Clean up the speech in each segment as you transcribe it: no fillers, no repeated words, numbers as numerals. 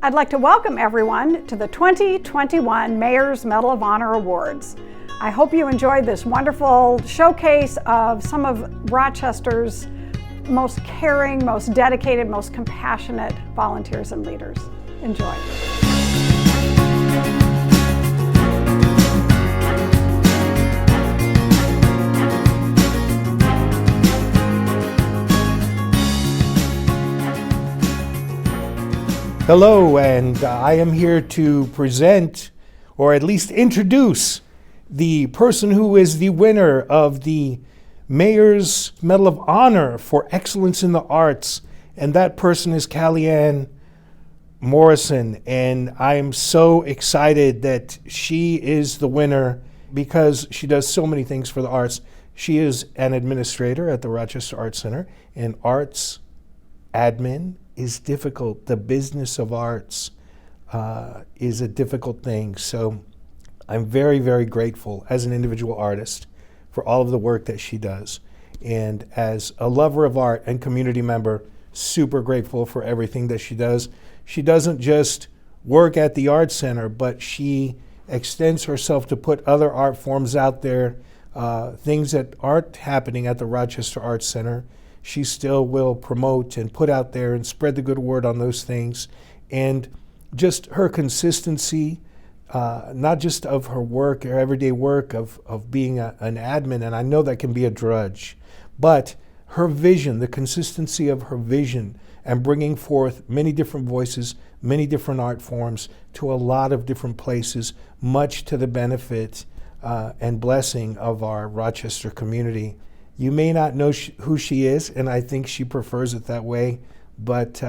I'd like to welcome everyone to the 2021 Mayor's Medal of Honor Awards. I hope you enjoyed this wonderful showcase of some of Rochester's most caring, most dedicated, most compassionate volunteers and leaders. Enjoy. Hello, and I am here to present, or at least introduce, the person who is the winner of the Mayor's Medal of Honor for Excellence in the Arts, and that person is Kalianne Morrison, and I am so excited that she is the winner because she does so many things for the arts. She is an administrator at the Rochester Arts Center, and arts admin is difficult. The business of arts is a difficult thing. So I'm very, very grateful as an individual artist for all of the work that she does. And as a lover of art and community member, super grateful for everything that she does. She doesn't just work at the Arts Center, but she extends herself to put other art forms out there, things that aren't happening at the Rochester Arts Center. She still will promote and put out there and spread the good word on those things. And just her consistency, not just of her work, her everyday work of being an admin, and I know that can be a drudge, but her vision, the consistency of her vision, and bringing forth many different voices, many different art forms to a lot of different places, much to the benefit and blessing of our Rochester community. You may not know who she is, and I think she prefers it that way, but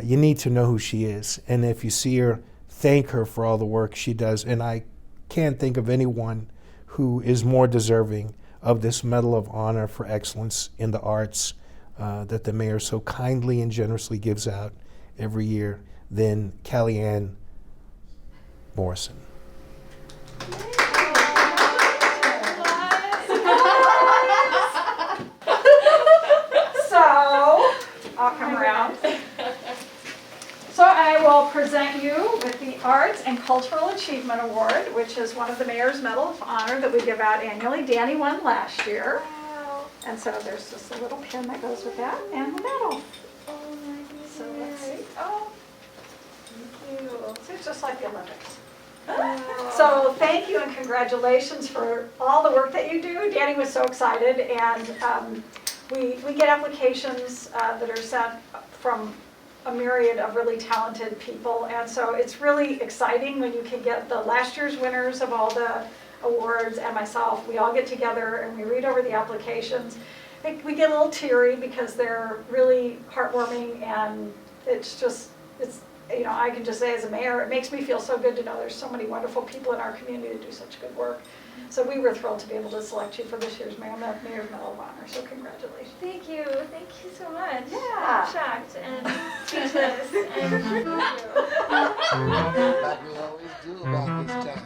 you need to know who she is. And if you see her, thank her for all the work she does. And I can't think of anyone who is more deserving of this Medal of Honor for Excellence in the Arts that the mayor so kindly and generously gives out every year than Kalianne Morrison. I'll come around. So I will present you with the Arts and Cultural Achievement Award, which is one of the Mayor's Medal of Honor that we give out annually. Danny won last year. Wow. And so there's just a little pin that goes with that and the medal. Oh my goodness. So let's see. Oh, thank you. So it's just like the Olympics. Wow. So thank you and congratulations for all the work that you do. Danny was so excited, and we get applications that are sent from a myriad of really talented people, and so it's really exciting when you can get the last year's winners of all the awards and myself. We all get together and we read over the applications. We get a little teary because they're really heartwarming, and it's I can just say as a mayor, it makes me feel so good to know there's so many wonderful people in our community that do such good work. So we were thrilled to be able to select you for this year's Mayor's Medal of Honor. So congratulations. Thank you so much. Yeah. I'm shocked and speechless. And thank you. Like we always do about this time.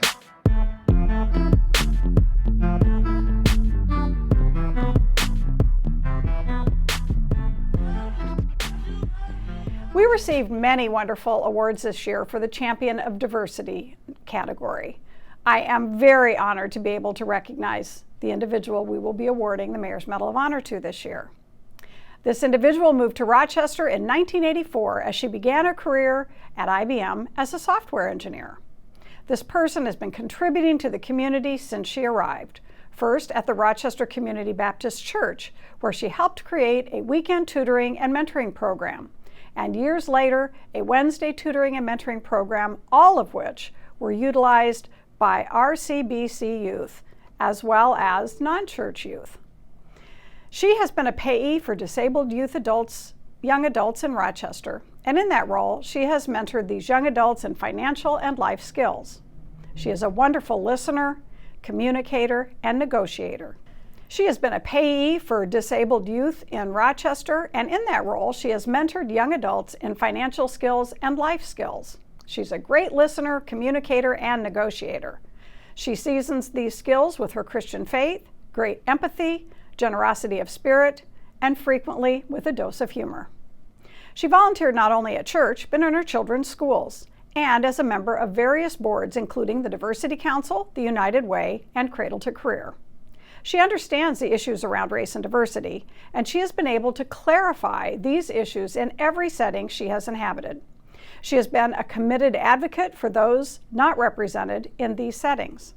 We received many wonderful awards this year for the Champion of Diversity category. I am very honored to be able to recognize the individual we will be awarding the Mayor's Medal of Honor to this year. This individual moved to Rochester in 1984 as she began her career at IBM as a software engineer. This person has been contributing to the community since she arrived, first at the Rochester Community Baptist Church, where she helped create a weekend tutoring and mentoring program, and years later, a Wednesday tutoring and mentoring program, all of which were utilized by RCBC youth, as well as non-church youth. She has been a payee for disabled young adults in Rochester, and in that role, she has mentored these young adults in financial and life skills. She is a wonderful listener, communicator, and negotiator. She has been a payee for disabled youth in Rochester, and in that role, she has mentored young adults in financial skills and life skills. She's a great listener, communicator, and negotiator. She seasons these skills with her Christian faith, great empathy, generosity of spirit, and frequently with a dose of humor. She volunteered not only at church, but in her children's schools, and as a member of various boards, including the Diversity Council, the United Way, and Cradle to Career. She understands the issues around race and diversity, and she has been able to clarify these issues in every setting she has inhabited. She has been a committed advocate for those not represented in these settings.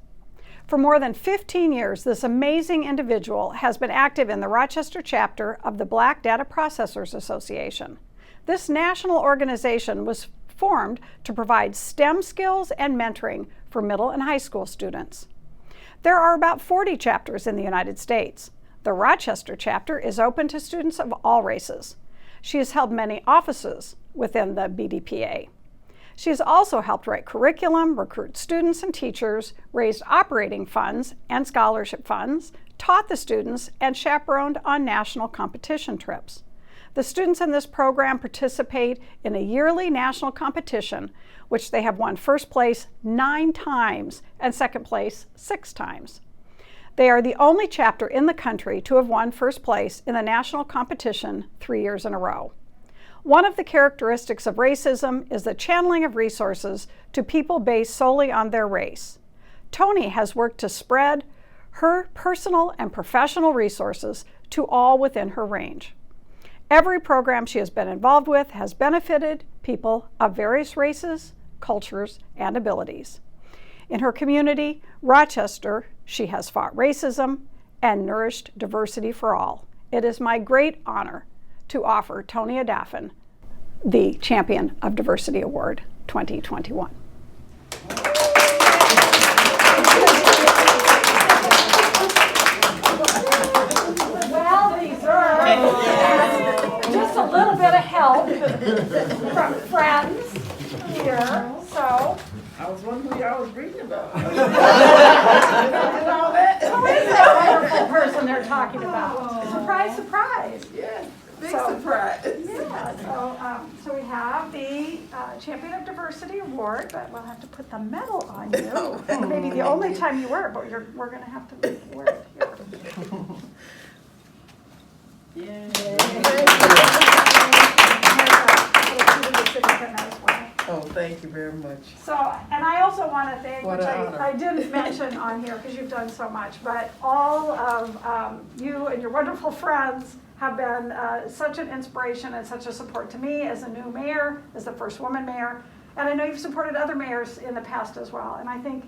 For more than 15 years, this amazing individual has been active in the Rochester chapter of the Black Data Processors Association. This national organization was formed to provide STEM skills and mentoring for middle and high school students. There are about 40 chapters in the United States. The Rochester chapter is open to students of all races. She has held many offices within the BDPA. She has also helped write curriculum, recruit students and teachers, raised operating funds and scholarship funds, taught the students, and chaperoned on national competition trips. The students in this program participate in a yearly national competition, which they have won first place 9 times and second place 6 times. They are the only chapter in the country to have won first place in the national competition 3 years in a row. One of the characteristics of racism is the channeling of resources to people based solely on their race. Toni has worked to spread her personal and professional resources to all within her range. Every program she has been involved with has benefited people of various races, cultures, and abilities. In her community, Rochester, she has fought racism and nourished diversity for all. It is my great honor to offer Toni Adafin the Champion of Diversity Award 2021. Well deserved. Just a little bit of help from friends here. So I was wondering who y'all was reading about. who is that wonderful person they're talking about? Surprise, surprise. Yeah, big So- surprise. Yeah, so we have the Champion of Diversity Award, but we'll have to put the medal on you. Maybe the only time you wear it, but we're going to have to wear it here. Oh, thank you very much. So, and I also want to thank, What which an honor. I didn't mention on here because you've done so much, but all of you and your wonderful friends have been such an inspiration and such a support to me as a new mayor, as the first woman mayor. And I know you've supported other mayors in the past as well. And I think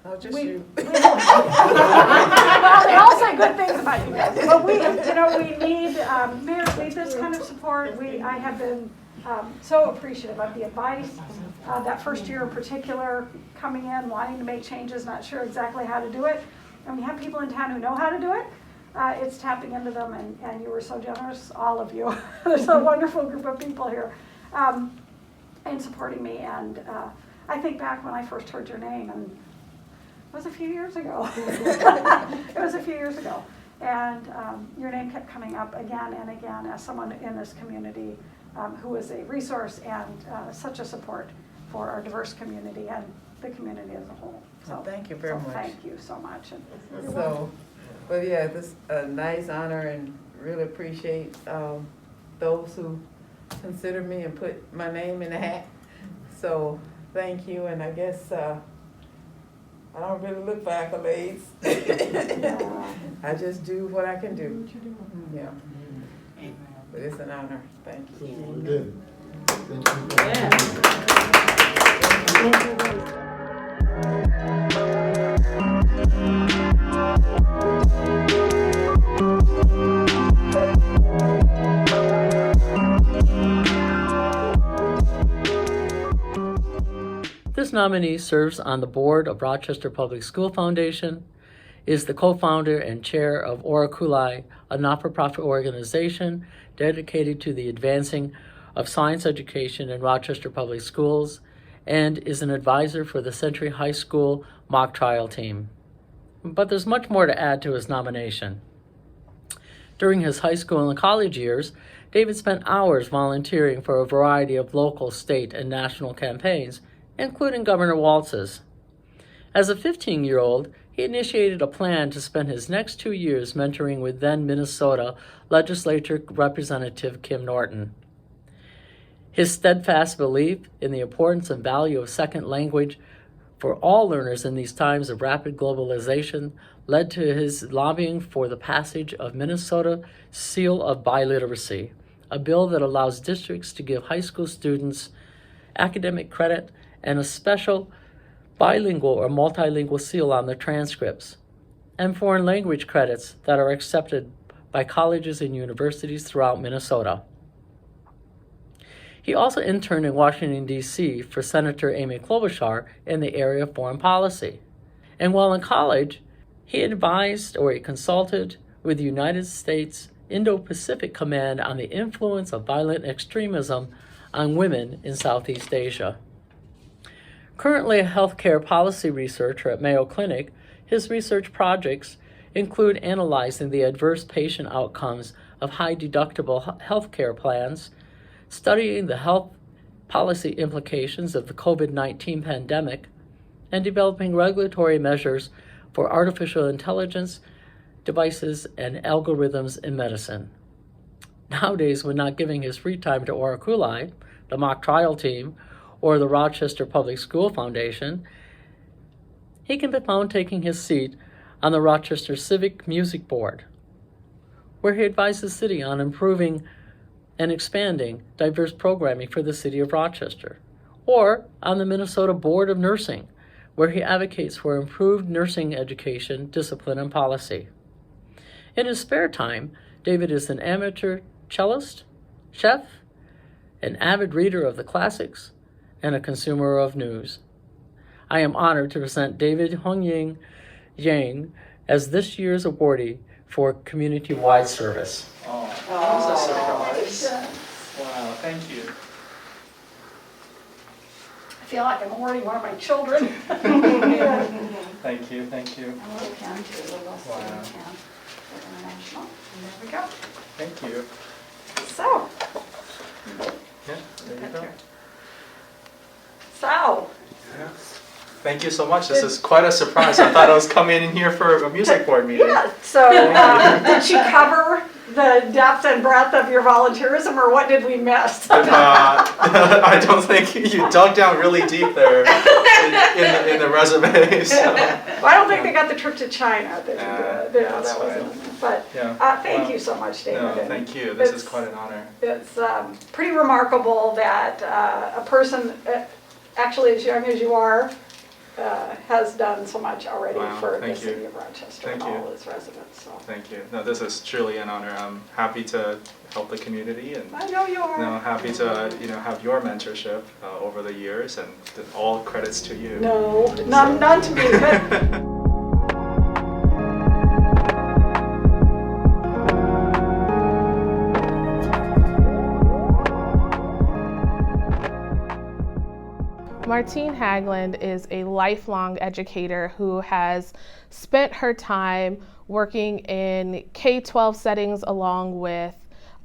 Oh, just we, you. well, they all say good things about you guys. But we need, mayors need this kind of support. I have been so appreciative of the advice. That first year in particular, coming in, wanting to make changes, not sure exactly how to do it. And we have people in town who know how to do it. It's tapping into them, and you were so generous, all of you. There's a wonderful group of people here in supporting me. And I think back when I first heard your name, and it was a few years ago. It was a few years ago. And your name kept coming up again and again as someone in this community who is a resource and such a support for our diverse community and the community as a whole. Well, thank you very much. Thank you so much. And you're So, welcome. well, yeah, this is a nice honor and really appreciate those who consider me and put my name in the hat. So, thank you, and I guess I don't really look for accolades. I just do what I can do. Yeah. But it's an honor. Thank you. We're good. Thank you. This nominee serves on the board of Rochester Public School Foundation, is the co-founder and chair of Oraculai, a not-for-profit organization dedicated to the advancing of science education in Rochester Public Schools, and is an advisor for the Century High School mock trial team. But there's much more to add to his nomination. During his high school and college years, David spent hours volunteering for a variety of local, state, and national campaigns, including Governor Walz's. As a 15-year-old, he initiated a plan to spend his next 2 years mentoring with then Minnesota Legislature Representative Kim Norton. His steadfast belief in the importance and value of second language for all learners in these times of rapid globalization led to his lobbying for the passage of Minnesota Seal of Biliteracy, a bill that allows districts to give high school students academic credit and a special bilingual or multilingual seal on their transcripts, and foreign language credits that are accepted by colleges and universities throughout Minnesota. He also interned in Washington, D.C. for Senator Amy Klobuchar in the area of foreign policy. And while in college, he advised or he consulted with the United States Indo-Pacific Command on the influence of violent extremism on women in Southeast Asia. Currently a healthcare policy researcher at Mayo Clinic, his research projects include analyzing the adverse patient outcomes of high-deductible healthcare plans, studying the health policy implications of the COVID-19 pandemic, and developing regulatory measures for artificial intelligence devices and algorithms in medicine. Nowadays, when not giving his free time to Oraculi, the mock trial team, or the Rochester Public School Foundation, he can be found taking his seat on the Rochester Civic Music Board, where he advised the city on improving and expanding diverse programming for the city of Rochester, or on the Minnesota Board of Nursing, where he advocates for improved nursing education, discipline, and policy. In his spare time, David is an amateur cellist, chef, an avid reader of the classics, and a consumer of news. I am honored to present David Hongying Jiang as this year's awardee for community-wide service. Oh, that was a surprise. Wow, thank you. I feel like I'm awarding one of my children. Thank you, thank you. A little pen too, a little Wow. pen for international. And there we go. Thank you. So, Yeah, there you go. so, Thank you so much. This is quite a surprise. I thought I was coming in here for a music board meeting. yeah. So, did she cover the depth and breadth of your volunteerism, or what did we miss? I don't think you dug down really deep there in the resume. So. Well, I don't think they got the trip to China. That Yeah, you did. that's That wasn't. fine. But Yeah. thank Well, you so much, David. No, And thank you. This is it's- quite an honor. It's pretty remarkable that a person, actually as young as you are, has done so much already Wow, for the thank you. city of Rochester and Thank you. all its residents. So. Thank you. No, this is truly an honor. I'm happy to help the community and I know you are. happy to have your mentorship over the years, and all credits to you. No, none to me. But Martine Haglund is a lifelong educator who has spent her time working in K-12 settings along with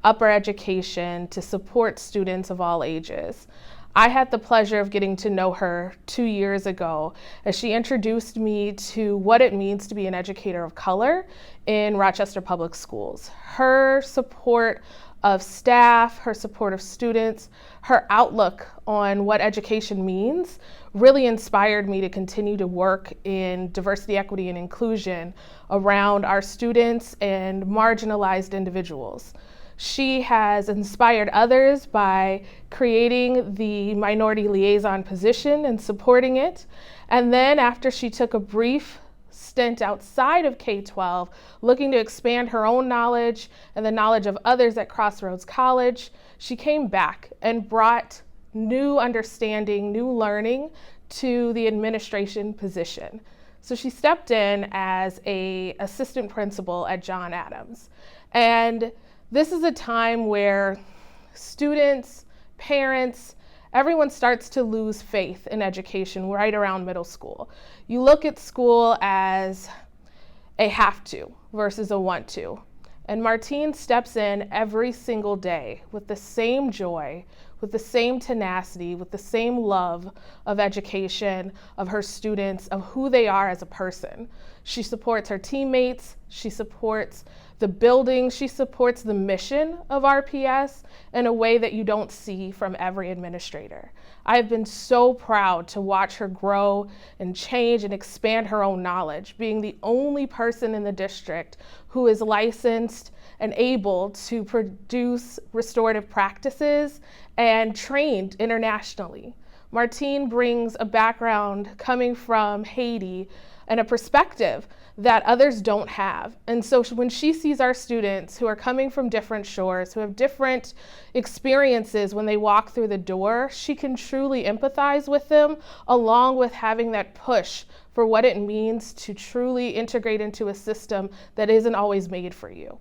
upper education to support students of all ages. I had the pleasure of getting to know her 2 years ago as she introduced me to what it means to be an educator of color in Rochester Public Schools. Her support of staff, her support of students, her outlook on what education means really inspired me to continue to work in diversity, equity, and inclusion around our students and marginalized individuals. She has inspired others by creating the minority liaison position and supporting it. And then after she took a brief stint outside of K-12, looking to expand her own knowledge and the knowledge of others at Crossroads College, she came back and brought new understanding, new learning to the administration position. So she stepped in as an assistant principal at John Adams. And this is a time where students, parents, everyone starts to lose faith in education right around middle school. You look at school as a have to versus a want to. And Martine steps in every single day with the same joy, with the same tenacity, with the same love of education, of her students, of who they are as a person. She supports her teammates, she supports the building, she supports the mission of RPS in a way that you don't see from every administrator. I've been so proud to watch her grow and change and expand her own knowledge, being the only person in the district who is licensed and able to produce restorative practices and trained internationally. Martine brings a background coming from Haiti and a perspective that others don't have. And so when she sees our students who are coming from different shores, who have different experiences when they walk through the door, she can truly empathize with them, along with having that push for what it means to truly integrate into a system that isn't always made for you.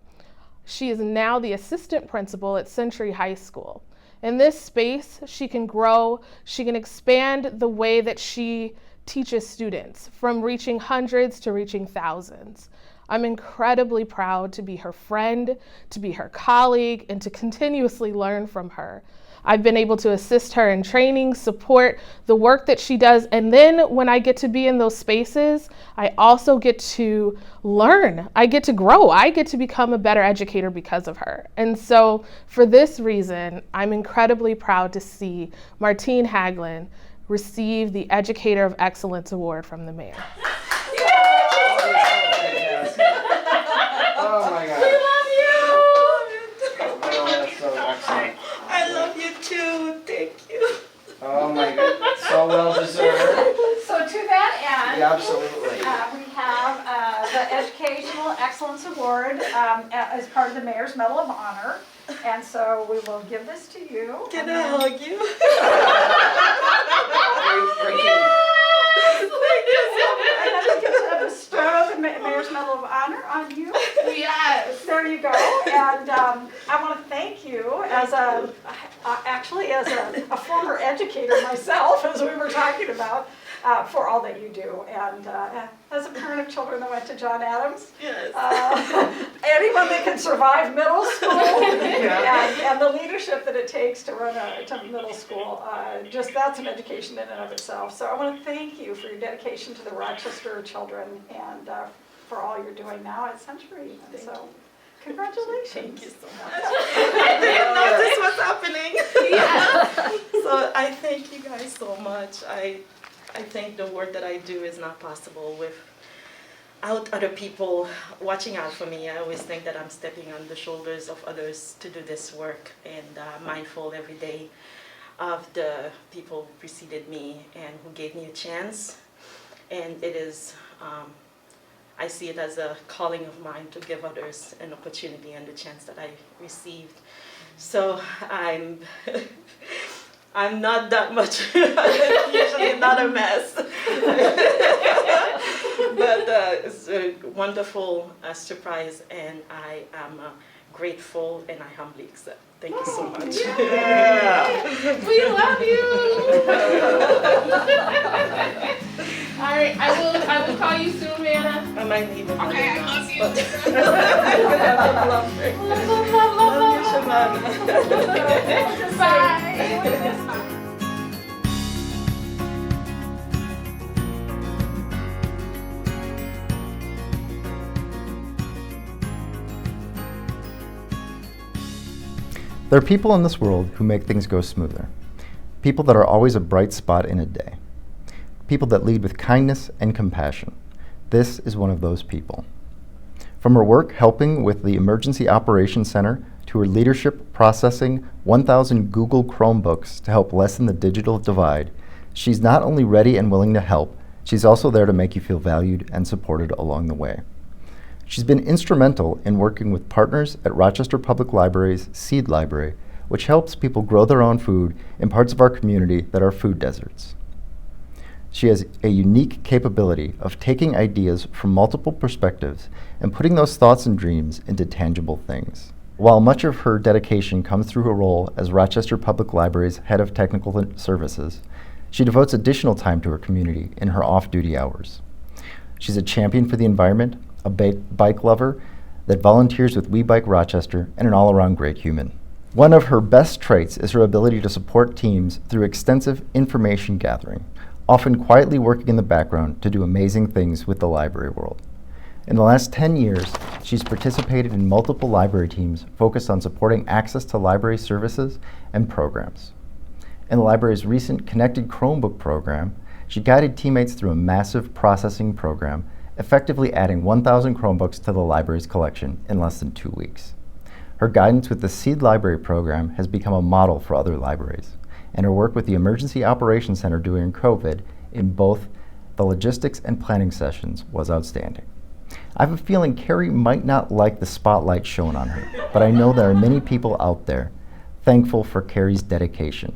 She is now the assistant principal at Century High School. In this space, she can grow, she can expand the way that she teaches students, from reaching hundreds to reaching thousands. I'm incredibly proud to be her friend, to be her colleague, and to continuously learn from her. I've been able to assist her in training, support the work that she does, and then when I get to be in those spaces, I also get to learn. I get to grow. I get to become a better educator because of her. And so for this reason, I'm incredibly proud to see Martine Haglund receive the Educator of Excellence Award from the mayor. Oh my God. We love you. Oh, that's so excellent. I love you too. Thank you. Oh my God. So well deserved. So to that end, Yeah, absolutely. we have the Educational Excellence Award as part of the Mayor's Medal of Honor. And so we will give this to you. Can I hug you? And then we get to bestow the Mayor's Medal of Honor on you. Yes. There you go. And I want to thank you as actually as a former educator myself, as we were talking about, for all that you do. And as a parent of children that went to John Adams, Yes. anyone that can survive middle school and the leadership that it takes to run a middle school, just that's an education in and of itself. So I want to thank you for your dedication to the Rochester children and for all you're doing now at Century. And so congratulations. Thank you so much. I didn't know this was happening. Yeah. So I thank you guys so much. I think the work that I do is not possible without other people watching out for me. I always think that I'm stepping on the shoulders of others to do this work, and mindful every day of the people who preceded me and who gave me a chance. And it is, I see it as a calling of mine to give others an opportunity and the chance that I received. So I'm not that much, usually not a mess. But it's a wonderful surprise, and I am grateful and I humbly accept. Thank you so much. Yeah. We love you. All right, I will call you soon, Manna. I might need another Okay, I love you. Love you, Shamana. Bye. There are people in this world who make things go smoother. People that are always a bright spot in a day. People that lead with kindness and compassion. This is one of those people. From her work helping with the Emergency Operations Center to her leadership processing 1,000 Google Chromebooks to help lessen the digital divide, she's not only ready and willing to help, she's also there to make you feel valued and supported along the way. She's been instrumental in working with partners at Rochester Public Library's Seed Library, which helps people grow their own food in parts of our community that are food deserts. She has a unique capability of taking ideas from multiple perspectives and putting those thoughts and dreams into tangible things. While much of her dedication comes through her role as Rochester Public Library's Head of Technical Services, she devotes additional time to her community in her off-duty hours. She's a champion for the environment, a bike lover that volunteers with We Bike Rochester, and an all-around great human. One of her best traits is her ability to support teams through extensive information gathering, often quietly working in the background to do amazing things with the library world. In the last 10 years, she's participated in multiple library teams focused on supporting access to library services and programs. In the library's recent Connected Chromebook program, she guided teammates through a massive processing program, effectively adding 1,000 Chromebooks to the library's collection in less than 2 weeks. Her guidance with the Seed Library program has become a model for other libraries, and her work with the Emergency Operations Center during COVID in both the logistics and planning sessions was outstanding. I have a feeling Kerri might not like the spotlight shown on her, but I know there are many people out there thankful for Kerri's dedication.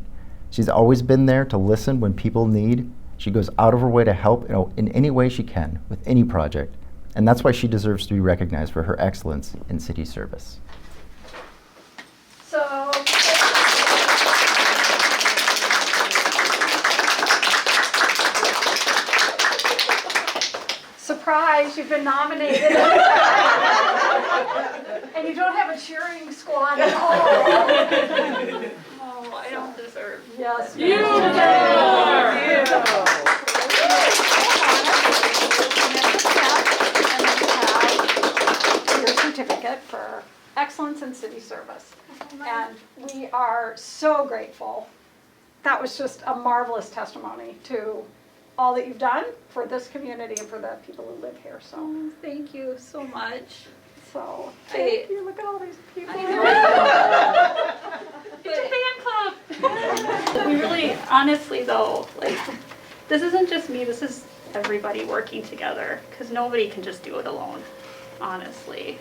She's always been there to listen when people need. She goes out of her way to help in any way she can with any project, and that's why she deserves to be recognized for her excellence in city service. So, surprise, you've been nominated. And you don't have a cheering squad at all. Oh, I don't deserve. Yes, You your certificate for excellence in city service. And we are so grateful. That was just a marvelous testimony to all that you've done for this community and for the people who live here. So, Oh, thank you so much. so thank you. Look at all these people. It's a fan club. We really, honestly though, like, this isn't just me, this is everybody working together, because nobody can just do it alone, honestly.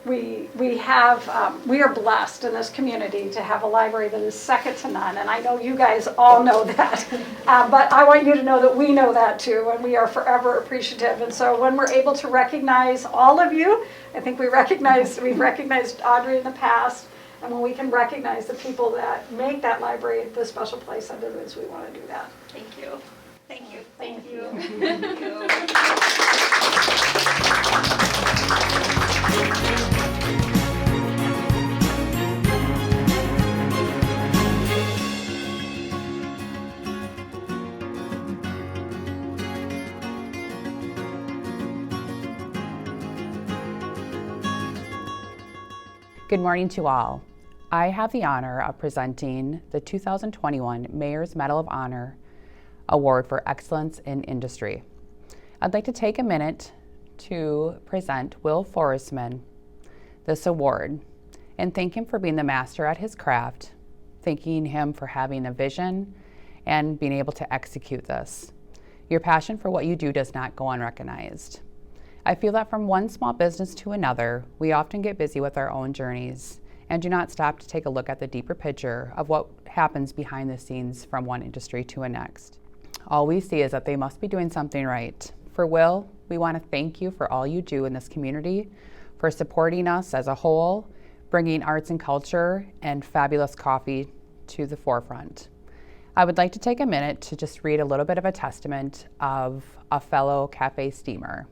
We are blessed in this community to have a library that is second to none, and I know you guys all know that. But I want you to know that we know that too, and we are forever appreciative. And so when we're able to recognize all of you, I think we've recognized Audrey in the past, and when we can recognize the people that make that library the special place that it is, we want to do that. Thank you. Thank you. Thank you. Thank you. Good morning to all. I have the honor of presenting the 2021 Mayor's Medal of Honor Award for Excellence in Industry. I'd like to take a minute to present Will Forsman this award and thank him for being the master at his craft, thanking him for having a vision and being able to execute this. Your passion for what you do does not go unrecognized. I feel that from one small business to another, we often get busy with our own journeys and do not stop to take a look at the deeper picture of what happens behind the scenes from one industry to a next. All we see is that they must be doing something right. For Will, we want to thank you for all you do in this community, for supporting us as a whole, bringing arts and culture and fabulous coffee to the forefront. I would like to take a minute to just read a little bit of a testament of a fellow cafe steamer.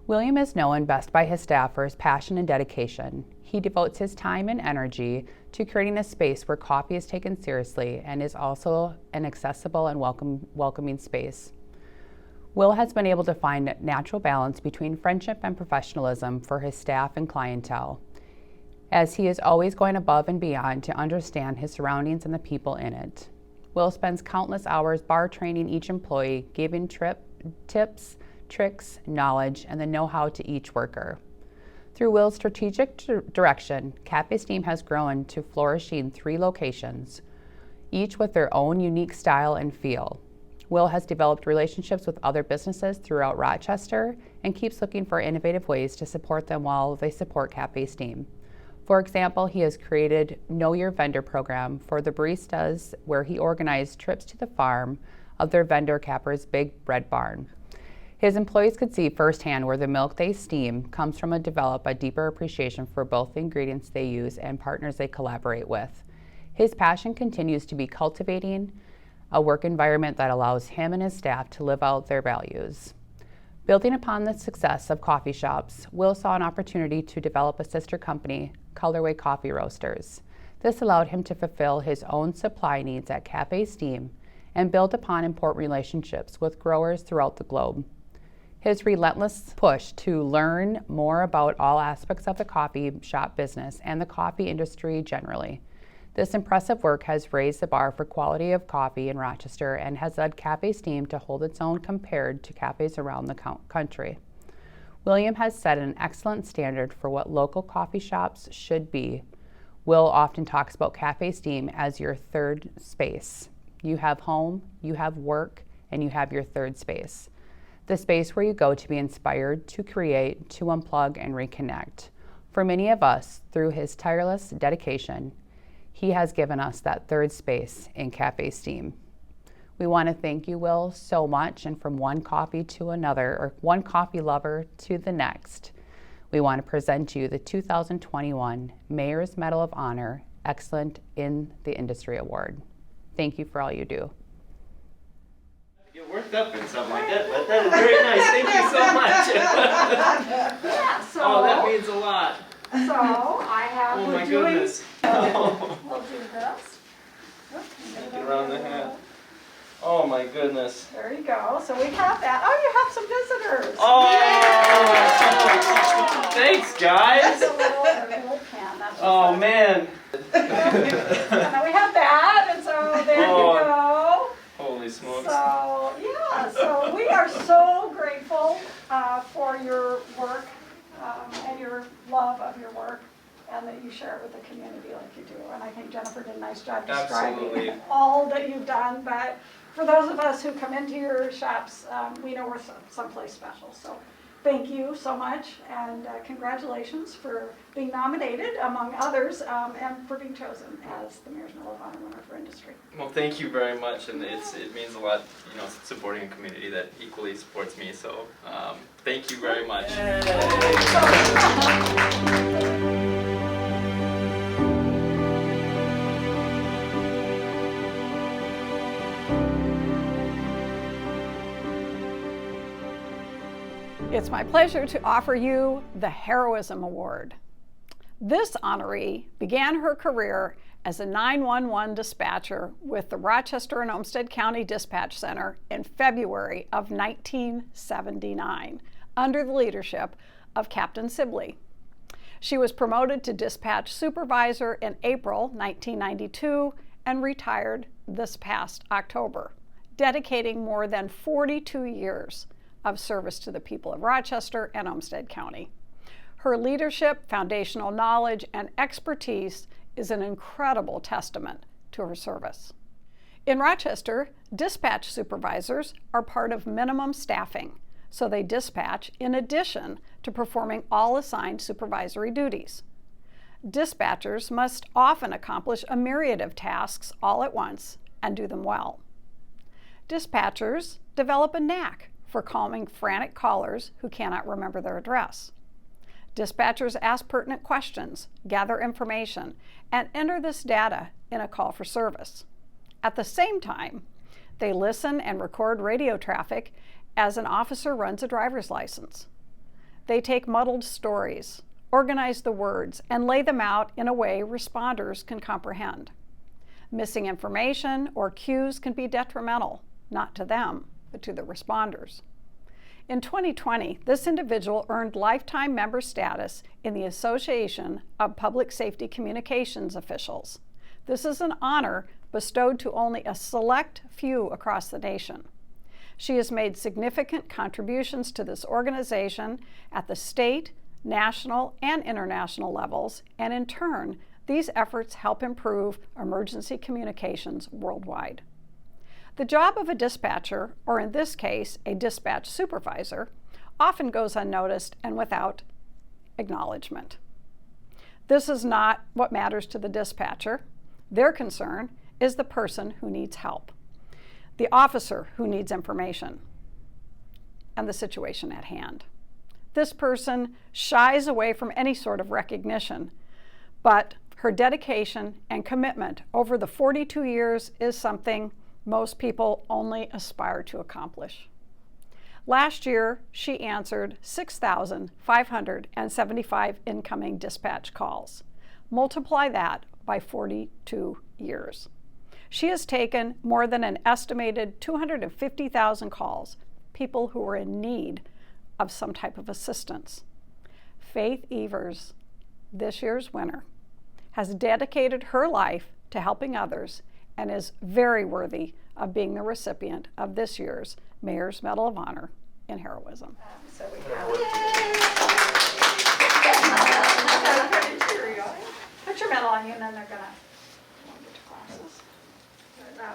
William is known best by his staff for his passion and dedication. He devotes his time and energy to creating a space where coffee is taken seriously and is also an accessible and welcoming space. Will has been able to find natural balance between friendship and professionalism for his staff and clientele, as he is always going above and beyond to understand his surroundings and the people in it. Will spends countless hours bar training each employee, giving tips, tricks, knowledge, and the know-how to each worker. Through Will's strategic direction, Cafe Steam has grown to flourishing 3 locations, each with their own unique style and feel. Will has developed relationships with other businesses throughout Rochester and keeps looking for innovative ways to support them while they support Cafe Steam. For example, he has created Know Your Vendor program for the baristas, where he organized trips to the farm of their vendor Capper's Big Bread Barn. His employees could see firsthand where the milk they steam comes from and develop a deeper appreciation for both the ingredients they use and partners they collaborate with. His passion continues to be cultivating a work environment that allows him and his staff to live out their values. Building upon the success of coffee shops, Will saw an opportunity to develop a sister company colorway coffee roasters. This allowed him to fulfill his own supply needs at Cafe Steam and build upon important relationships with growers throughout the globe. His relentless push to learn more about all aspects of the coffee shop business and the coffee industry generally. This impressive work has raised the bar for quality of coffee in Rochester and has led Cafe Steam to hold its own compared to cafes around the country. William has set an excellent standard for what local coffee shops should be. Will often talks about Cafe Steam as your third space. You have home, you have work, and you have your third space. The space where you go to be inspired, to create, to unplug, and reconnect. For many of us, through his tireless dedication, he has given us that third space in Cafe Steam. We want to thank you, Will, so much, and from one coffee to another, or one coffee lover to the next, we want to present you the 2021 Mayor's Medal of Honor, Excellent in the Industry Award. Thank you for all you do. Get worked up and something like that, but that is very nice. Thank you so much. Yeah, so, Oh, that means a lot. so I have, Oh we're my doing, goodness. we'll do this. Get around the hat. Oh my goodness. There you go. So we have that. Oh, you have some visitors. Oh! Thanks, guys. That's a little pen. That's Oh man. and then we have that, and so there you go. Holy smokes. So, yeah, so we are so grateful for your work and your love of your work, and that you share it with the community like you do. And I think Jennifer did a nice job describing Absolutely. all that you've done, but for those of us who come into your shops, we know we're someplace special. So thank you so much, and congratulations for being nominated, among others, and for being chosen as the Mayor's Medal of Honor winner for industry. Well, thank you very much, and it means a lot, supporting a community that equally supports me. So, thank you very much. It's my pleasure to offer you the Heroism Award. This honoree began her career as a 911 dispatcher with the Rochester and Olmsted County Dispatch Center in February of 1979 under the leadership of Captain Sibley. She was promoted to dispatch supervisor in April 1992 and retired this past October, dedicating more than 42 years of service to the people of Rochester and Olmsted County. Her leadership, foundational knowledge, and expertise is an incredible testament to her service. In Rochester, dispatch supervisors are part of minimum staffing, so they dispatch in addition to performing all assigned supervisory duties. Dispatchers must often accomplish a myriad of tasks all at once and do them well. Dispatchers develop a knack for calming frantic callers who cannot remember their address. Dispatchers ask pertinent questions, gather information, and enter this data in a call for service. At the same time, they listen and record radio traffic as an officer runs a driver's license. They take muddled stories, organize the words, and lay them out in a way responders can comprehend. Missing information or cues can be detrimental, not to them, but to the responders. In 2020, this individual earned lifetime member status in the Association of Public Safety Communications Officials. This is an honor bestowed to only a select few across the nation. She has made significant contributions to this organization at the state, national, and international levels, and in turn, these efforts help improve emergency communications worldwide. The job of a dispatcher, or in this case, a dispatch supervisor, often goes unnoticed and without acknowledgement. This is not what matters to the dispatcher. Their concern is the person who needs help, the officer who needs information, and the situation at hand. This person shies away from any sort of recognition, but her dedication and commitment over the 42 years is something most people only aspire to accomplish. Last year, she answered 6,575 incoming dispatch calls. Multiply that by 42 years. She has taken more than an estimated 250,000 calls, people who were in need of some type of assistance. Faith Evers, this year's winner, has dedicated her life to helping others and is very worthy of being the recipient of this year's Mayor's Medal of Honor in Heroism. So we put your medal on you, and then they're going to get your glasses.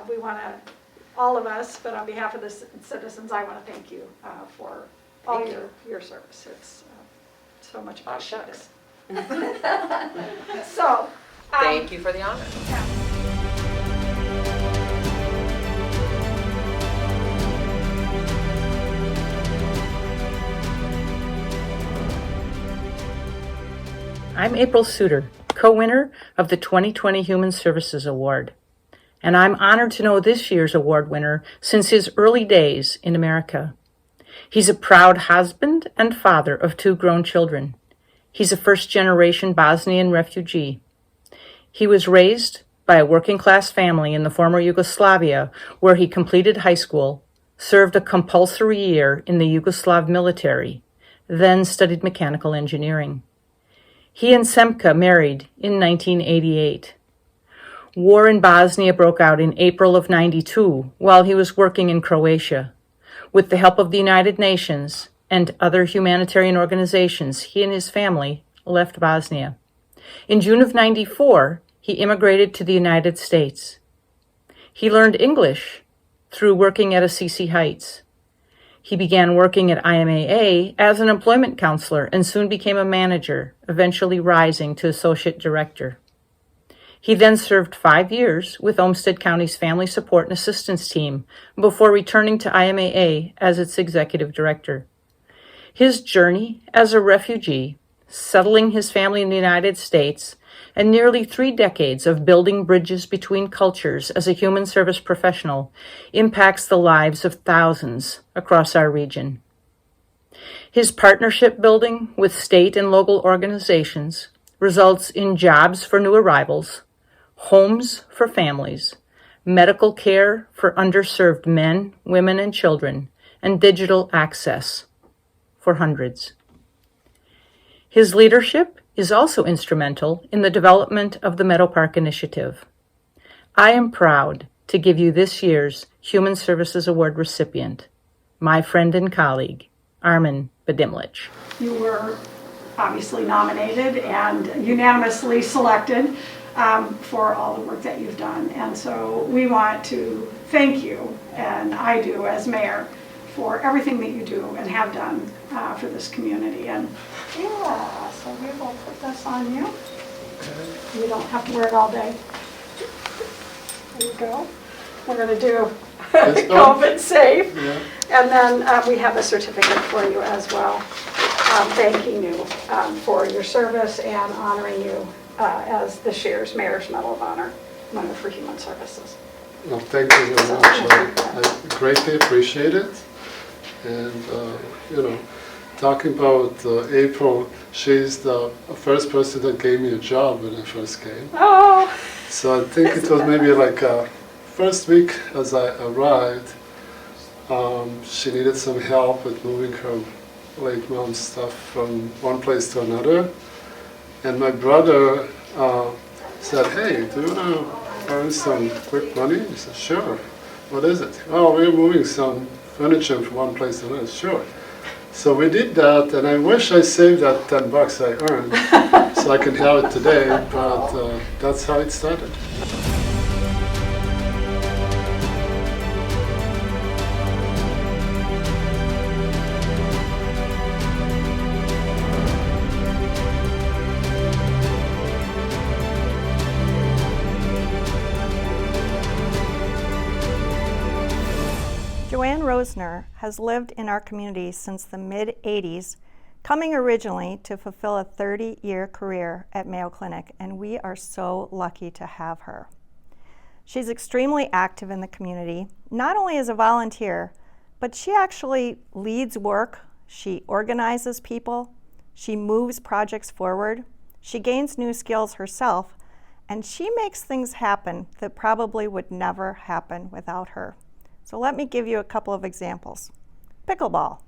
We want to, all of us, but on behalf of the citizens, I want to thank you for all your service. It's so much appreciated. So, thank you for the honor. Yeah. I'm April Suter, co-winner of the 2020 Human Services Award, and I'm honored to know this year's award winner since his early days in America. He's a proud husband and father of 2 grown children. He's a first-generation Bosnian refugee. He was raised by a working-class family in the former Yugoslavia, where he completed high school, served a compulsory year in the Yugoslav military, then studied mechanical engineering. He and Semka married in 1988. War in Bosnia broke out in April of '92 while he was working in Croatia. With the help of the United Nations and other humanitarian organizations, he and his family left Bosnia. In June of '94, he immigrated to the United States. He learned English through working at Assisi Heights. He began working at IMAA as an employment counselor and soon became a manager, eventually rising to associate director. He then served 5 years with Olmsted County's Family Support and Assistance Team before returning to IMAA as its executive director. His journey as a refugee, settling his family in the United States, and nearly 3 decades of building bridges between cultures as a human service professional impacts the lives of thousands across our region. His partnership building with state and local organizations results in jobs for new arrivals, homes for families, medical care for underserved men, women, and children, and digital access for hundreds. His leadership is also instrumental in the development of the Meadow Park Initiative. I am proud to give you this year's Human Services Award recipient, my friend and colleague, Armin Budimlic. You were obviously nominated and unanimously selected for all the work that you've done. And so we want to thank you, and I do as mayor, for everything that you do and have done for this community. And yeah, so we will put this on you. You don't have to wear it all day. There you go. We're going to do COVID safe. Yeah. And then we have a certificate for you as well, thanking you for your service and honoring you as this year's Mayor's Medal of Honor winner for Human Services. Well, thank you very much. I greatly appreciate it. And, talking about April, she's the first person that gave me a job when I first came. Oh! So I think it was maybe like first week as I arrived, she needed some help with moving her late mom's stuff from one place to another. And my brother said, hey, do you want to earn some quick money? I said, sure. What is it? Oh, we're moving some furniture from one place to another. Sure. So we did that, and I wish I saved that $10 I earned so I can have it today, but that's how it started. Joanne Rosener has lived in our community since the mid-'80s, coming originally to fulfill a 30-year career at Mayo Clinic, and we are so lucky to have her. She's extremely active in the community, not only as a volunteer, but she actually leads work, she organizes people, she moves projects forward, She gains new skills herself, and she makes things happen that probably would never happen without her. So let me give you a couple of examples. Pickleball.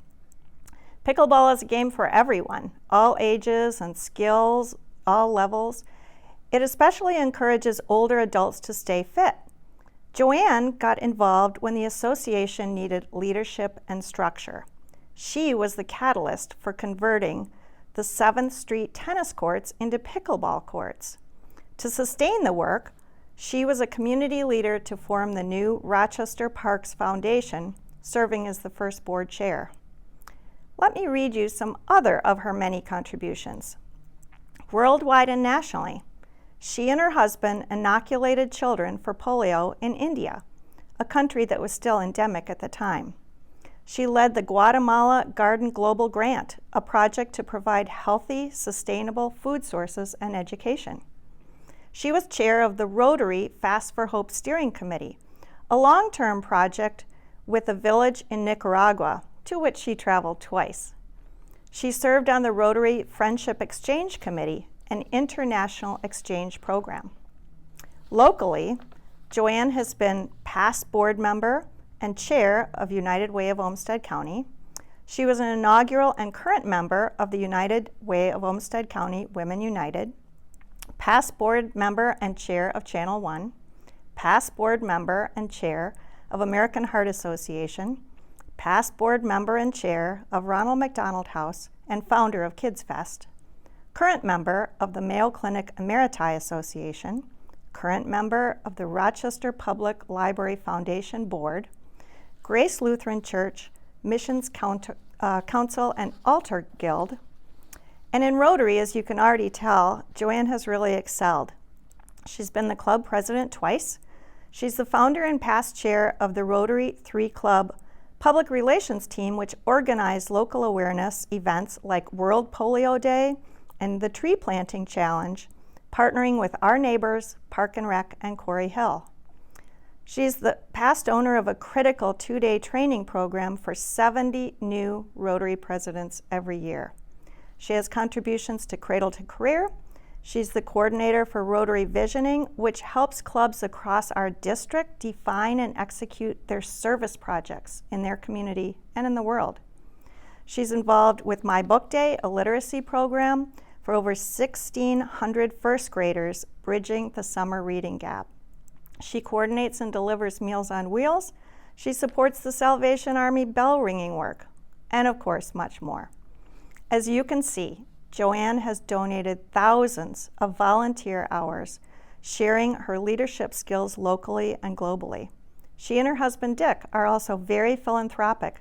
Pickleball is a game for everyone, all ages and skills, all levels. It especially encourages older adults to stay fit. Joanne got involved when the association needed leadership and structure. She was the catalyst for converting the 7th Street tennis courts into pickleball courts. To sustain the work, she was a community leader to form the new Rochester Parks Foundation, serving as the first board chair. Let me read you some other of her many contributions. Worldwide and nationally, she and her husband inoculated children for polio in India, a country that was still endemic at the time. She led the Guatemala Garden Global Grant, a project to provide healthy, sustainable food sources and education. She was chair of the Rotary Fast for Hope Steering Committee, a long-term project with a village in Nicaragua, to which she traveled twice. She served on the Rotary Friendship Exchange Committee, an international exchange program. Locally, Joanne has been past board member and chair of United Way of Olmsted County. She was an inaugural and current member of the United Way of Olmsted County Women United, past board member and chair of Channel One, past board member and chair of American Heart Association, past board member and chair of Ronald McDonald House and founder of Kids Fest, current member of the Mayo Clinic Emeriti Association, current member of the Rochester Public Library Foundation Board, Grace Lutheran Church, Missions Council and Altar Guild. And in Rotary, as you can already tell, Joanne has really excelled. She's been the club president twice. She's the founder and past chair of the Rotary 3 Club public relations team, which organized local awareness events like World Polio Day and the Tree Planting Challenge, partnering with Our Neighbors, Park and Rec, and Quarry Hill. She's the past owner of a critical 2-day training program for 70 new Rotary presidents every year. She has contributions to Cradle to Career. She's the coordinator for Rotary Visioning, which helps clubs across our district define and execute their service projects in their community and in the world. She's involved with My Book Day, a literacy program for over 1,600 first graders, bridging the summer reading gap. She coordinates and delivers Meals on Wheels. She supports the Salvation Army bell ringing work, and of course, much more. As you can see, Joanne has donated thousands of volunteer hours, sharing her leadership skills locally and globally. She and her husband Dick are also very philanthropic,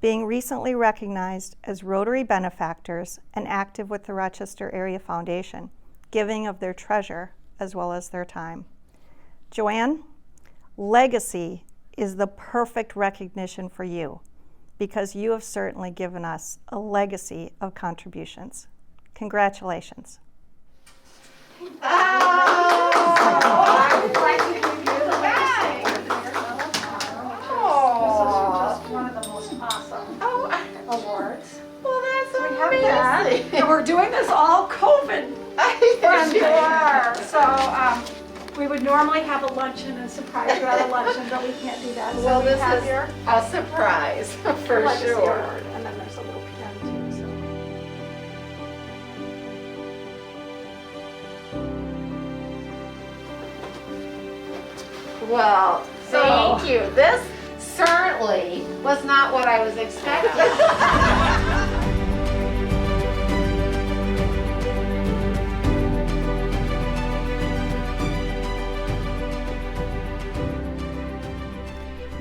being recently recognized as Rotary benefactors and active with the Rochester Area Foundation, giving of their treasure as well as their time. Joanne, legacy is the perfect recognition for you, because you have certainly given us a legacy of contributions. Congratulations. I would like to give you the legacy. This is just one of the most awesome awards. Well, that's So we have that. And we're doing this all COVID friendly. So we would normally have a luncheon and surprise you at a luncheon, but we can't do that. Well, so we this have is your a surprise for legacy sure. award. And then there's a little pen too. So. Well, thank you. This certainly was not what I was expecting.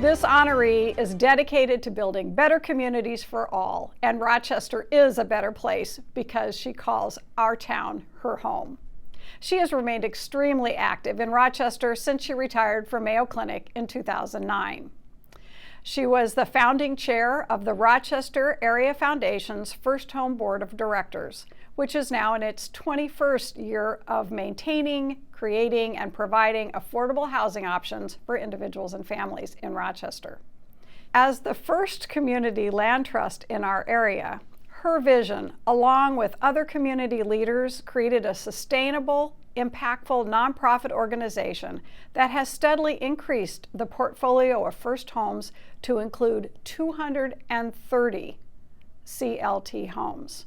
This honoree is dedicated to building better communities for all, and Rochester is a better place because she calls our town her home. She has remained extremely active in Rochester since she retired from Mayo Clinic in 2009. She was the founding chair of the Rochester Area Foundation's First Home Board of Directors, which is now in its 21st year of maintaining, creating, and providing affordable housing options for individuals and families in Rochester. As the first community land trust in our area, Her vision, along with other community leaders, created a sustainable, impactful nonprofit organization that has steadily increased the portfolio of First Homes to include 230 CLT homes.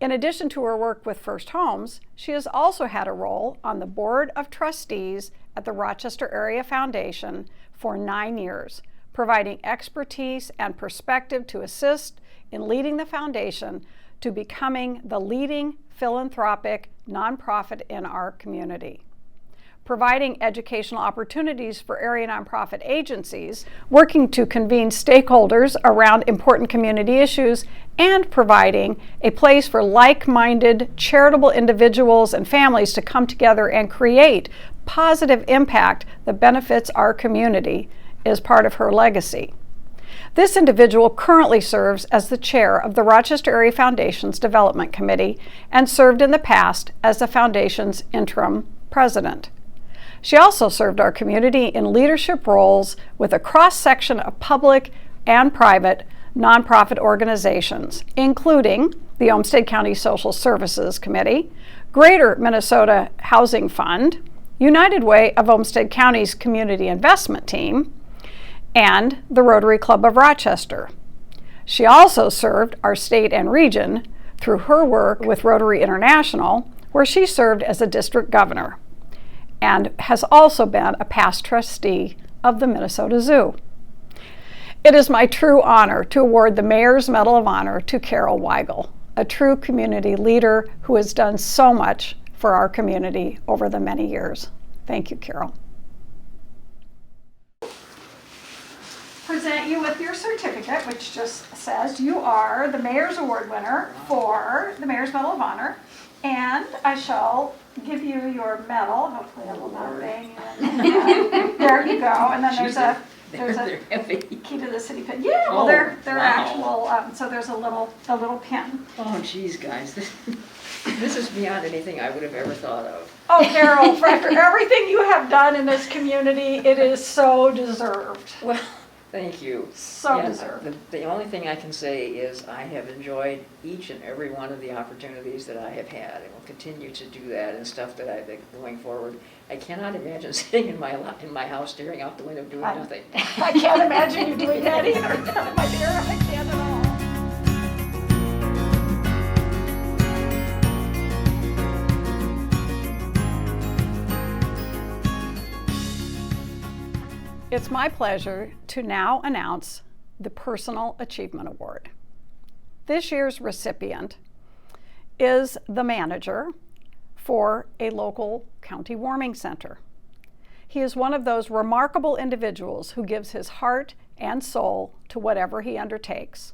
In addition to her work with First Homes, she has also had a role on the Board of Trustees at the Rochester Area Foundation for 9 years, providing expertise and perspective to assist in leading the foundation to becoming the leading philanthropic nonprofit in our community. Providing educational opportunities for area nonprofit agencies, working to convene stakeholders around important community issues, and providing a place for like-minded charitable individuals and families to come together and create positive impact that benefits our community is part of her legacy. This individual currently serves as the chair of the Rochester Area Foundation's Development Committee and served in the past as the foundation's interim president. She also served our community in leadership roles with a cross-section of public and private nonprofit organizations, including the Olmsted County Social Services Committee, Greater Minnesota Housing Fund, United Way of Olmsted County's Community Investment Team, and the Rotary Club of Rochester. She also served our state and region through her work with Rotary International, where she served as a district governor, and has also been a past trustee of the Minnesota Zoo. It is my true honor to award the Mayor's Medal of Honor to Karel Weigel, a true community leader who has done so much for our community over the many years. Thank you, Karel. Present you with your certificate, which just says you are the Mayor's Award winner for the Mayor's Medal of Honor, and I shall give you your medal. Hopefully I will not bang you. There you go. And then there's a key to the city pin. Yeah, well they're actual. So there's a little pin. Oh, geez, guys, this is beyond anything I would have ever thought of. Oh, Karel, for everything you have done in this community, it is so deserved. Well, thank you. So deserved. The only thing I can say is I have enjoyed each and every one of the opportunities that I have had, and will continue to do that and stuff that I've been going forward. I cannot imagine sitting in my house staring out the window doing nothing. I can't imagine you doing that either, my dear. I can't at all. It's my pleasure to now announce the Personal Achievement Award. This year's recipient is the manager for a local county warming center. He is one of those remarkable individuals who gives his heart and soul to whatever he undertakes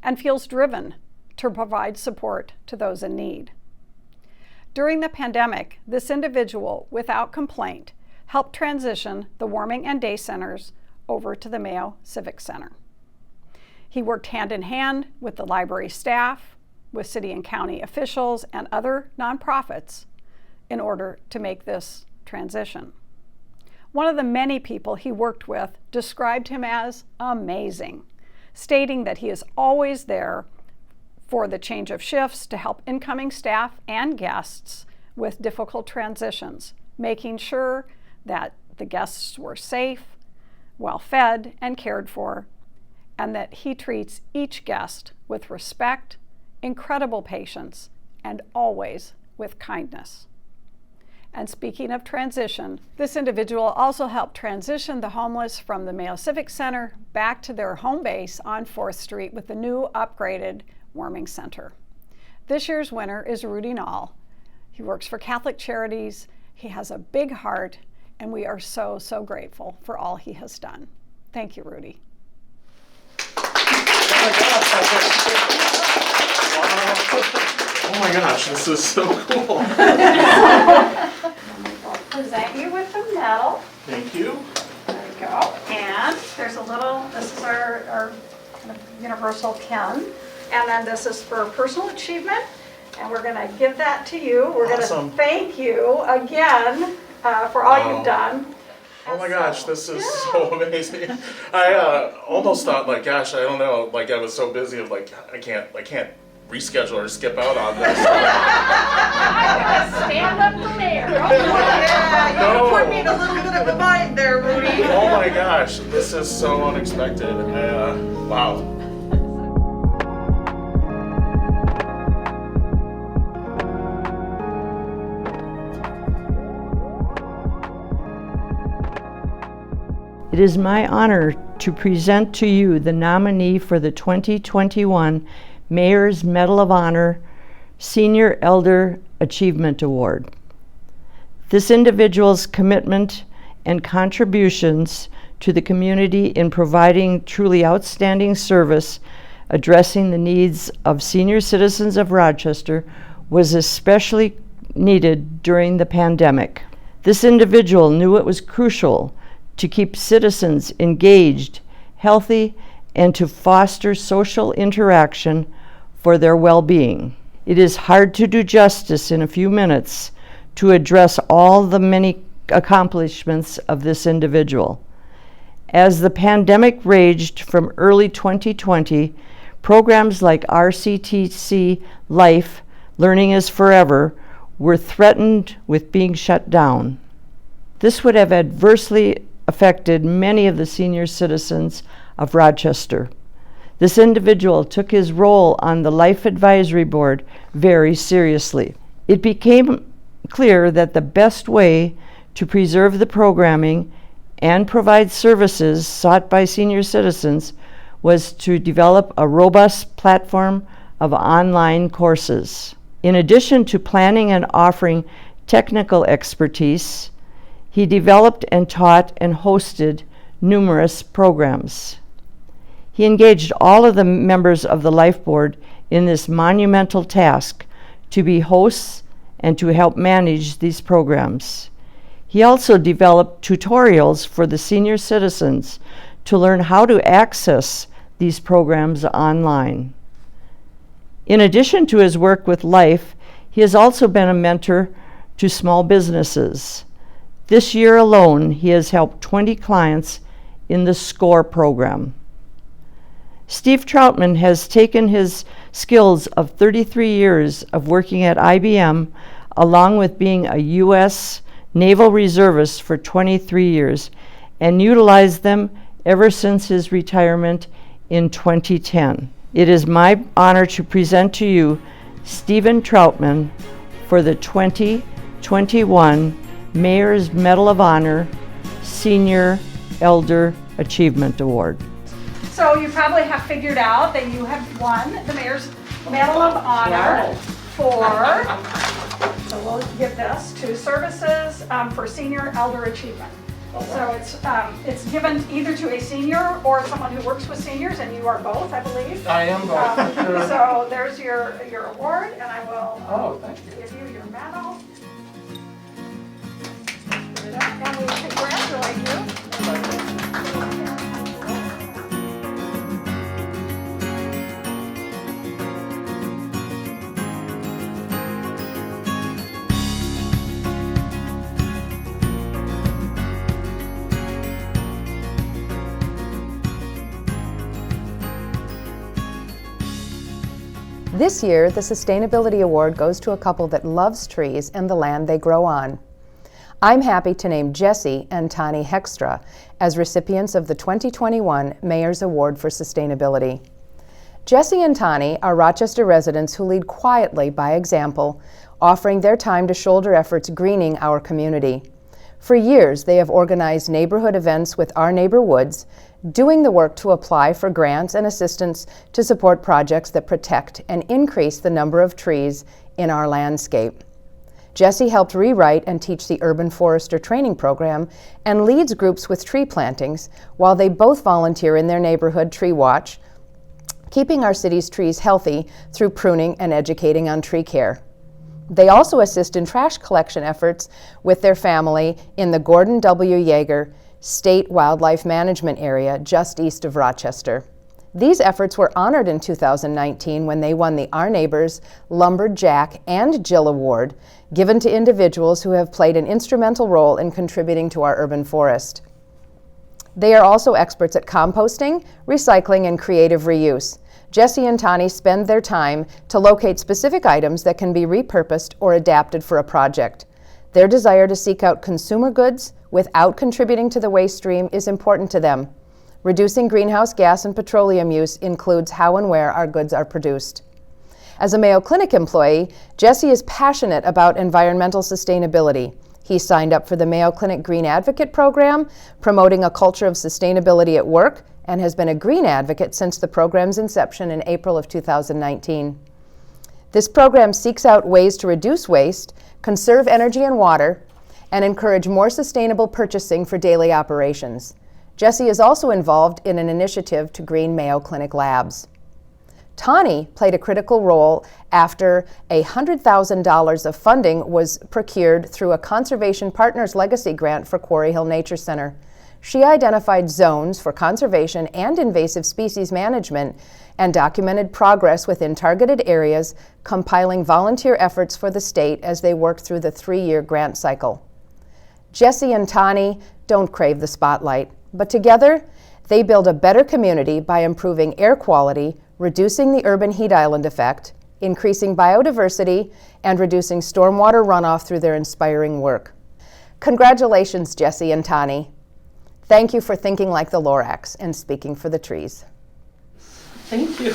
and feels driven to provide support to those in need. During the pandemic, this individual, without complaint, helped transition the warming and day centers over to the Mayo Civic Center. He worked hand in hand with the library staff, with city and county officials, and other nonprofits in order to make this transition. One of the many people he worked with described him as amazing, stating that he is always there for the change of shifts to help incoming staff and guests with difficult transitions, making sure that the guests were safe, well fed, and cared for, and that he treats each guest with respect, incredible patience, and always with kindness. And speaking of transition, this individual also helped transition the homeless from the Mayo Civic Center back to their home base on 4th Street with the new upgraded warming center. This year's winner is Rudy Naul. He works for Catholic Charities. He has a big heart, and we are so, so grateful for all he has done. Thank you, Rudy. Oh my gosh, this is so cool. I'll present you with the medal. Thank you. There you go. And there's a little, this is our kind of universal pin. And then this is for personal achievement. And we're going to give that to you. We're going to thank you again for all you've done. Oh my gosh, this is so amazing. I almost thought, like, gosh, I don't know, like, I was so busy of, like, I can't reschedule or skip out on this. I'm gonna stand up the mayor. Yeah, you put me in a little bit of a bind there, Rudy. Oh my gosh, this is so unexpected. Wow. It is my honor to present to you the nominee for the 2021 Mayor's Medal of Honor Senior Elder Achievement Award. This individual's commitment and contributions to the community in providing truly outstanding service addressing the needs of senior citizens of Rochester was especially needed during the pandemic. This individual knew it was crucial to keep citizens engaged, healthy, and to foster social interaction for their well-being. It is hard to do justice in a few minutes to address all the many accomplishments of this individual. As the pandemic raged from early 2020, programs like RCTC Life, Learning is Forever, were threatened with being shut down. This would have adversely affected many of the senior citizens of Rochester. This individual took his role on the Life Advisory Board very seriously. It became clear that the best way to preserve the programming and provide services sought by senior citizens was to develop a robust platform of online courses. In addition to planning and offering technical expertise, he developed and taught and hosted numerous programs. He engaged all of the members of the Life Board in this monumental task to be hosts and to help manage these programs. He also developed tutorials for the senior citizens to learn how to access these programs online. In addition to his work with Life, he has also been a mentor to small businesses. This year alone, he has helped 20 clients in the SCORE program. Steve Troutman has taken his skills of 33 years of working at IBM, along with being a U.S. Naval Reservist for 23 years, and utilized them ever since his retirement in 2010. It is my honor to present to you Stephen Troutman for the 2021 Mayor's Medal of Honor Senior Elder Achievement Award. So you probably have figured out that you have won the Mayor's Medal of Honor for, so we'll give this to services for senior elder achievement. So it's given either to a senior or someone who works with seniors, and you are both, I believe. I am both. Sure. So there's your award, and I will thank you. give you your medal. And we congratulate you. This year, the Sustainability Award goes to a couple that loves trees and the land they grow on. I'm happy to name Jesse and Toni Hoekstra as recipients of the 2021 Mayor's Award for Sustainability. Jesse and Toni are Rochester residents who lead quietly by example, offering their time to shoulder efforts greening our community. For years, they have organized neighborhood events with Our Neighbor Woods, doing the work to apply for grants and assistance to support projects that protect and increase the number of trees in our landscape. Jesse helped rewrite and teach the Urban Forester Training Program and leads groups with tree plantings, while they both volunteer in their neighborhood tree watch, keeping our city's trees healthy through pruning and educating on tree care. They also assist in trash collection efforts with their family in the Gordon W. Yeager State Wildlife Management Area just east of Rochester. These efforts were honored in 2019 when they won the Our Neighbors, Lumberjack, and Jill Award, given to individuals who have played an instrumental role in contributing to our urban forest. They are also experts at composting, recycling, and creative reuse. Jesse and Toni spend their time to locate specific items that can be repurposed or adapted for a project. Their desire to seek out consumer goods without contributing to the waste stream is important to them. Reducing greenhouse gas and petroleum use includes how and where our goods are produced. As a Mayo Clinic employee, Jesse is passionate about environmental sustainability. He signed up for the Mayo Clinic Green Advocate program, promoting a culture of sustainability at work, and has been a green advocate since the program's inception in April of 2019. This program seeks out ways to reduce waste, conserve energy and water, and encourage more sustainable purchasing for daily operations. Jesse is also involved in an initiative to green Mayo Clinic labs. Tahnee played a critical role after $100,000 of funding was procured through a Conservation Partners Legacy Grant for Quarry Hill Nature Center. She identified zones for conservation and invasive species management and documented progress within targeted areas, compiling volunteer efforts for the state as they worked through the 3-year grant cycle. Jesse and Tahnee don't crave the spotlight, but together they build a better community by improving air quality, reducing the urban heat island effect, increasing biodiversity, and reducing stormwater runoff through their inspiring work. Congratulations, Jesse and Tahnee. Thank you for thinking like the Lorax and speaking for the trees. Thank you.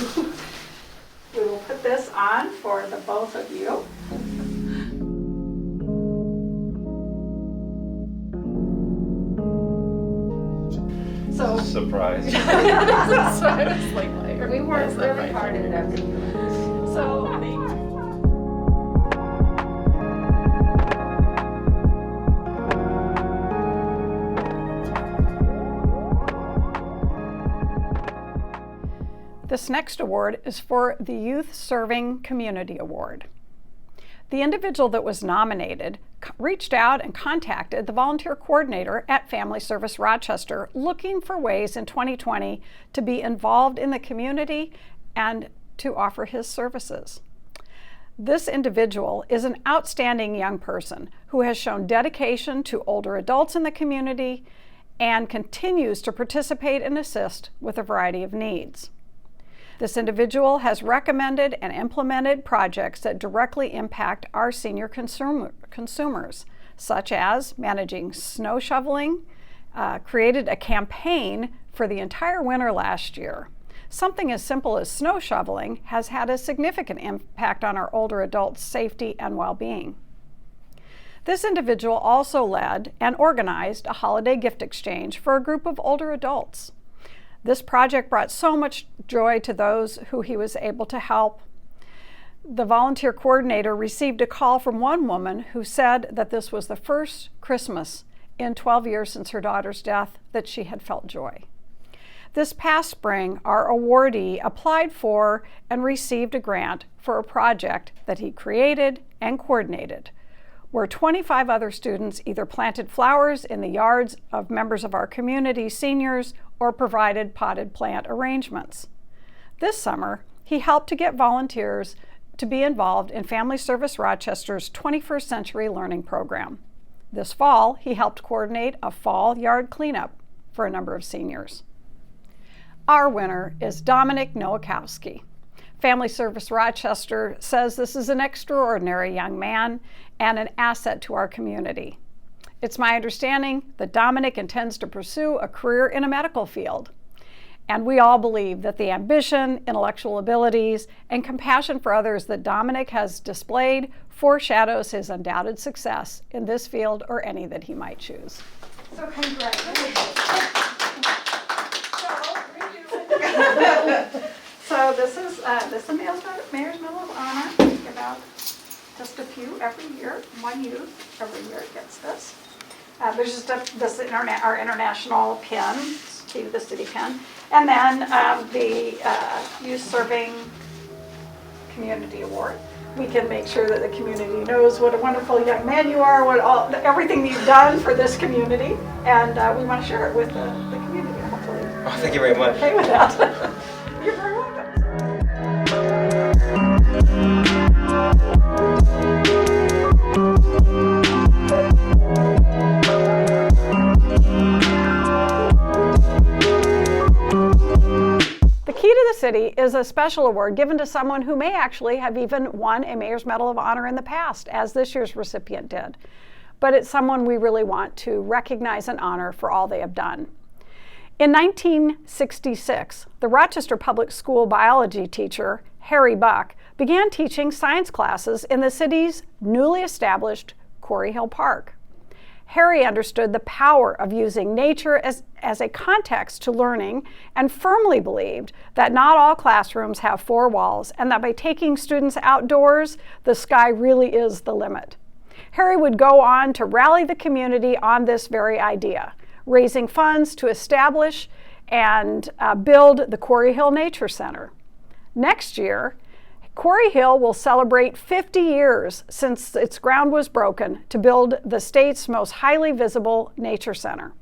We will put this on for the both of you. So surprise. So I was like, we worked really hard at everything. So this next award is for the Youth Serving Community Award. The individual that was nominated reached out and contacted the volunteer coordinator at Family Service Rochester looking for ways in 2020 to be involved in the community and to offer his services. This individual is an outstanding young person who has shown dedication to older adults in the community and continues to participate and assist with a variety of needs. This individual has recommended and implemented projects that directly impact our senior consumers, such as managing snow shoveling, created a campaign for the entire winter last year. Something as simple as snow shoveling has had a significant impact on our older adults' safety and well-being. This individual also led and organized a holiday gift exchange for a group of older adults. This project brought so much joy to those who he was able to help. The volunteer coordinator received a call from one woman who said that this was the first Christmas in 12 years since her daughter's death that she had felt joy. This past spring, our awardee applied for and received a grant for a project that he created and coordinated, where 25 other students either planted flowers in the yards of members of our community seniors or provided potted plant arrangements. This summer, he helped to get volunteers to be involved in Family Service Rochester's 21st Century Learning Program. This fall, he helped coordinate a fall yard cleanup for a number of seniors. Our winner is Dominick Nowakowski. Family Service Rochester says this is an extraordinary young man and an asset to our community. It's my understanding that Dominick intends to pursue a career in a medical field. And we all believe that the ambition, intellectual abilities, and compassion for others that Dominick has displayed foreshadows his undoubted success in this field or any that he might choose. So congratulations. So this is the Mayor's Medal of Honor. We give out just a few every year. One youth every year gets this. There's just our international pin, the city pin, and then the Youth Serving Community Award. We can make sure that the community knows what a wonderful young man you are, everything you've done for this community, and we want to share it with the community, hopefully. Oh, thank you very much. Okay with that. city is a special award given to someone who may actually have even won a Mayor's Medal of Honor in the past, as this year's recipient did. But it's someone we really want to recognize and honor for all they have done. In 1966, the Rochester Public School biology teacher, Harry Buck, began teaching science classes in the city's newly established Quarry Hill Park. Harry understood the power of using nature as a context to learning and firmly believed that not all classrooms have four walls and that by taking students outdoors, the sky really is the limit. Harry would go on to rally the community on this very idea, raising funds to establish and build the Quarry Hill Nature Center. Next year, Quarry Hill will celebrate 50 years since its ground was broken to build the state's most highly visible nature center.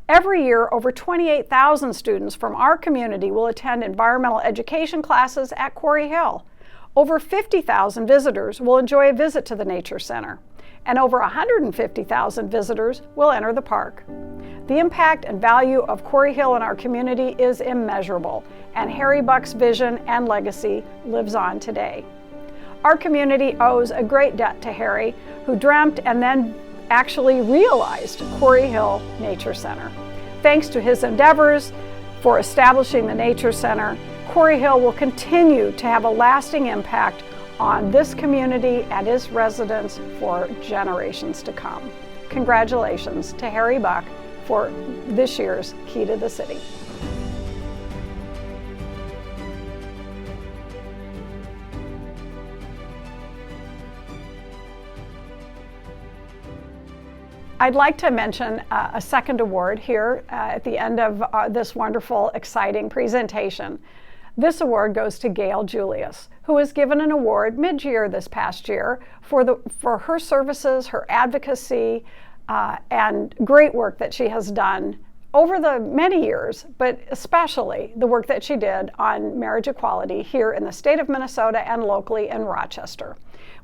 Every year, over 28,000 students from our community will attend environmental education classes at Quarry Hill. Over 50,000 visitors will enjoy a visit to the Nature Center, and over 150,000 visitors will enter the park. The impact and value of Quarry Hill in our community is immeasurable, and Harry Buck's vision and legacy lives on today. Our community owes a great debt to Harry, who dreamt and then actually realized Quarry Hill Nature Center. Thanks to his endeavors for establishing the Nature Center, Quarry Hill will continue to have a lasting impact on this community and its residents for generations to come. Congratulations to Harry Buck for this year's Key to the City. I'd like to mention a second award here at the end of this wonderful, exciting presentation. This award goes to Gale Julius, who was given an award mid-year this past year for her services, her advocacy, and great work that she has done over the many years, but especially the work that she did on marriage equality here in the state of Minnesota and locally in Rochester.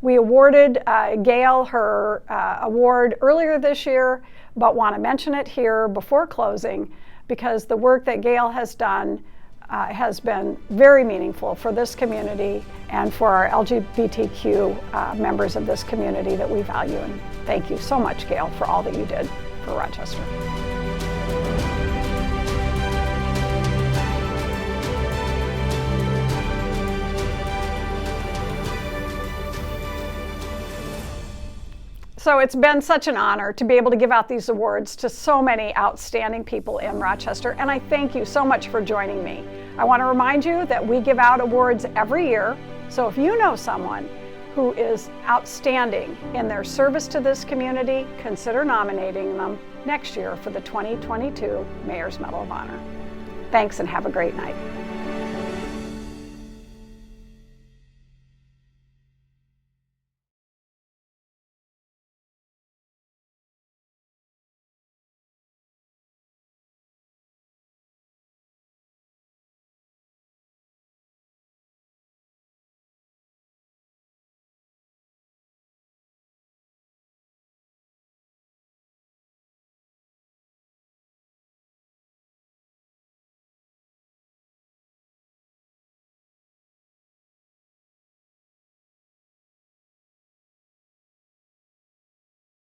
We awarded Gale her award earlier this year, but want to mention it here before closing because the work that Gale has done has been very meaningful for this community and for our LGBTQ members of this community that we value. And thank you so much, Gale, for all that you did for Rochester. So it's been such an honor to be able to give out these awards to so many outstanding people in Rochester, and I thank you so much for joining me. I want to remind you that we give out awards every year, so if you know someone who is outstanding in their service to this community, consider nominating them next year for the 2022 Mayor's Medal of Honor. Thanks and have a great night.